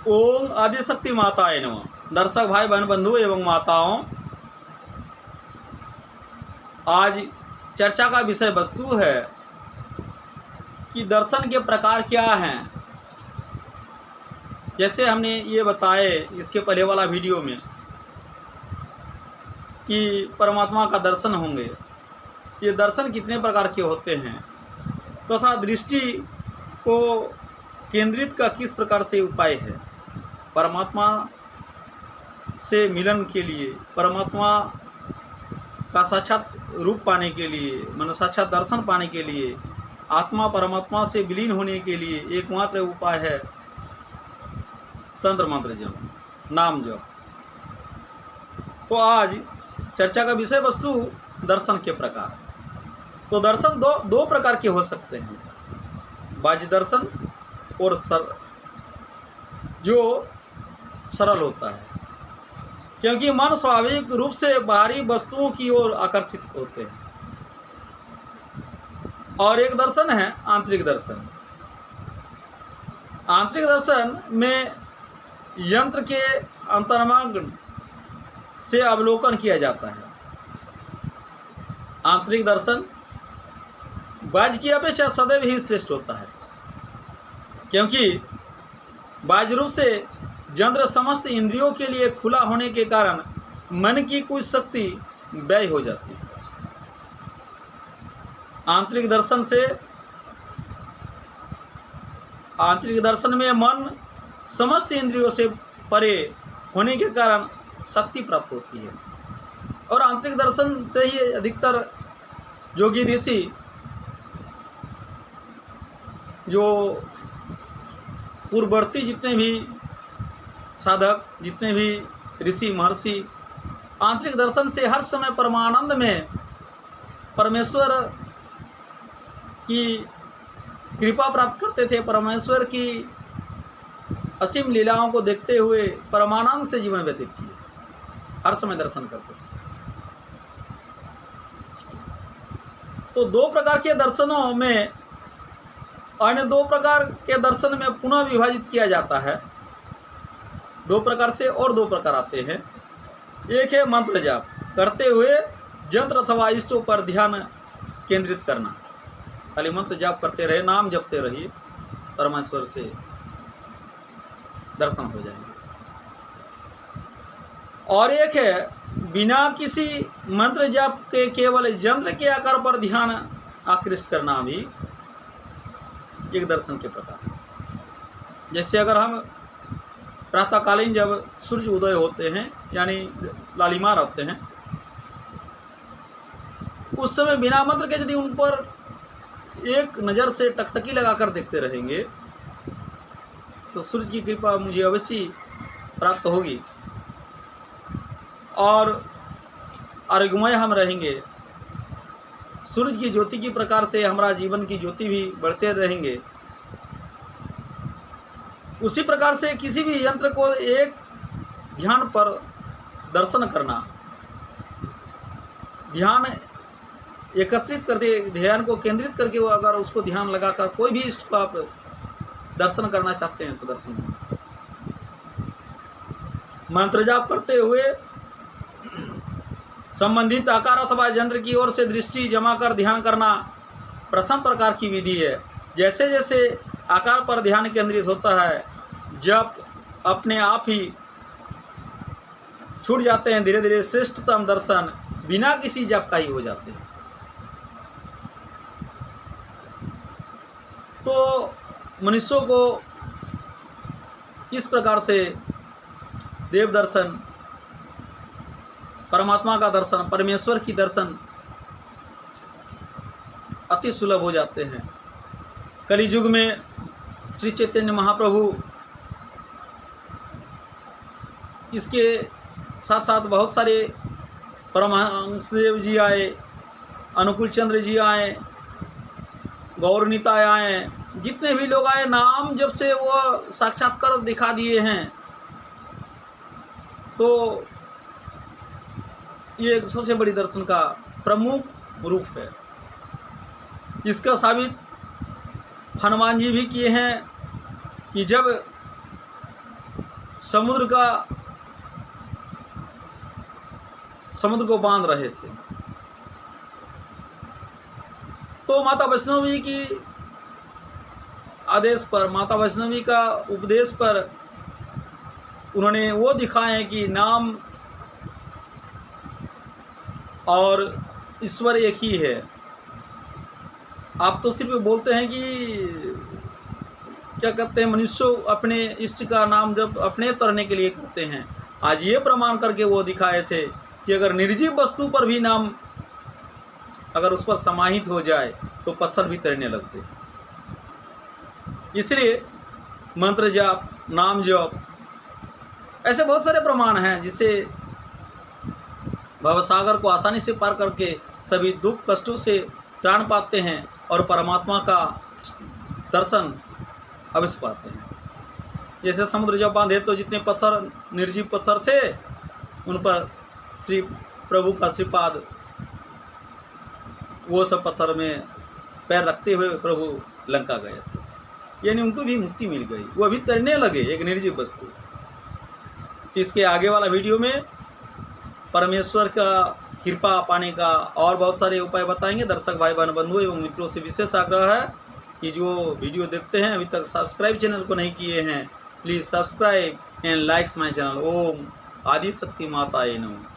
ओम आदिशक्ति माताए नमः। दर्शक भाई बहन बंधु एवं माताओं, आज चर्चा का विषय वस्तु है कि दर्शन के प्रकार क्या हैं। जैसे हमने ये बताए इसके पहले वाला वीडियो में कि परमात्मा का दर्शन होंगे, ये दर्शन कितने प्रकार के होते हैं तथा दृष्टि को केंद्रित का किस प्रकार से उपाय है। परमात्मा से मिलन के लिए, परमात्मा का साक्षात रूप पाने के लिए, मन साक्षात दर्शन पाने के लिए, आत्मा परमात्मा से विलीन होने के लिए एकमात्र उपाय है तंत्र मंत्र जप, नाम जप। तो आज चर्चा का विषय वस्तु दर्शन के प्रकार। तो दर्शन दो प्रकार के हो सकते हैं, बाह्य दर्शन और जो सरल होता है, क्योंकि मन स्वाभाविक रूप से बाहरी वस्तुओं की ओर आकर्षित होते हैं। और एक दर्शन है आंतरिक दर्शन। आंतरिक दर्शन में यंत्र के अंतर्मग्न से अवलोकन किया जाता है। आंतरिक दर्शन बाह्य की अपेक्षा सदैव ही श्रेष्ठ होता है, क्योंकि बाह्य रूप से यंत्र समस्त इंद्रियों के लिए खुला होने के कारण मन की कुछ शक्ति व्यय हो जाती है। आंतरिक दर्शन में मन समस्त इंद्रियों से परे होने के कारण शक्ति प्राप्त होती है। और आंतरिक दर्शन से ही अधिकतर योगी ऋषि, जो पूर्ववर्ती जितने भी साधक, जितने भी ऋषि महर्षि, आंतरिक दर्शन से हर समय परमानंद में परमेश्वर की कृपा प्राप्त करते थे। परमेश्वर की असीम लीलाओं को देखते हुए परमानंद से जीवन व्यतीत किए, हर समय दर्शन करते थे। तो दो प्रकार के दर्शनों में, अन्य दो प्रकार के दर्शन में पुनः विभाजित किया जाता है। दो प्रकार से और दो प्रकार आते हैं। एक है मंत्र जाप करते हुए यंत्र अथवा इष्टों पर ध्यान केंद्रित करना। खाली मंत्र जाप करते रहे, नाम जपते रहिए, परमेश्वर से दर्शन हो जाएंगे। और एक है बिना किसी मंत्र जाप के केवल यंत्र के आकार पर ध्यान आकृष्ट करना, भी एक दर्शन के प्रकार। जैसे अगर हम प्रातःकालीन जब सूर्य उदय होते हैं, यानी लालिमा रहते हैं, उस समय बिना मंत्र के यदि उन पर एक नज़र से टकटकी लगाकर देखते रहेंगे तो सूर्य की कृपा मुझे अवश्य प्राप्त होगी और आरोग्यमय हम रहेंगे। सूर्य की ज्योति की प्रकार से हमारा जीवन की ज्योति भी बढ़ते रहेंगे। उसी प्रकार से किसी भी यंत्र को एक ध्यान पर दर्शन करना, ध्यान एकत्रित करके, ध्यान को केंद्रित करके, वो अगर उसको ध्यान लगाकर कोई भी इष्ट को आप दर्शन करना चाहते हैं तो दर्शन। मंत्र जाप करते हुए संबंधित आकार अथवा यंत्र की ओर से दृष्टि जमा कर ध्यान करना प्रथम प्रकार की विधि है। जैसे जैसे आकार पर ध्यान केंद्रित होता है, जब अपने आप ही छूट जाते हैं, धीरे धीरे श्रेष्ठतम दर्शन बिना किसी जप का ही हो जाते हैं। तो मनुष्यों को इस प्रकार से देव दर्शन, परमात्मा का दर्शन, परमेश्वर की दर्शन अति सुलभ हो जाते हैं। कलियुग में श्री चैतन्य महाप्रभु, इसके साथ साथ बहुत सारे परमहंसदेव जी आए, अनुकूल चंद्र जी आए, गौरनीताएं आए, जितने भी लोग आए, नाम जब से वो साक्षात्कार दिखा दिए हैं। तो ये सबसे बड़ी दर्शन का प्रमुख रूप है। इसका साबित हनुमान जी भी किए हैं कि जब समुद्र को बांध रहे थे। तो माता वैष्णवी की आदेश पर, माता वैष्णवी का उपदेश पर उन्होंने वो दिखाए कि नाम और ईश्वर एक ही है। आप तो सिर्फ बोलते हैं कि क्या कहते हैं, मनुष्य अपने इष्ट का नाम जब अपने तरने के लिए करते हैं। आज ये प्रमाण करके वो दिखाए थे कि अगर निर्जीव वस्तु पर भी नाम अगर उस पर समाहित हो जाए तो पत्थर भी तैरने लगते हैं। इसलिए मंत्र जाप, नाम जप, ऐसे बहुत सारे प्रमाण हैं जिससे भवसागर को आसानी से पार करके सभी दुख कष्टों से त्राण पाते हैं और परमात्मा का दर्शन अवश्य पाते हैं। जैसे समुद्र जब बांधे तो जितने पत्थर, निर्जीव पत्थर थे, उन पर श्री प्रभु का श्रीपाद, वो सब पत्थर में पैर रखते हुए प्रभु लंका गए थे, यानी उनको भी मुक्ति मिल गई, वो अभी तैरने लगे एक निर्जीव वस्तु। इसके आगे वाला वीडियो में परमेश्वर का कृपा पाने का और बहुत सारे उपाय बताएंगे। दर्शक भाई बहन बंधु एवं मित्रों से विशेष आग्रह है कि जो वीडियो देखते हैं अभी तक सब्सक्राइब चैनल को नहीं किए हैं, please subscribe and likes my channel. Om Adi Shakti माताये नमः।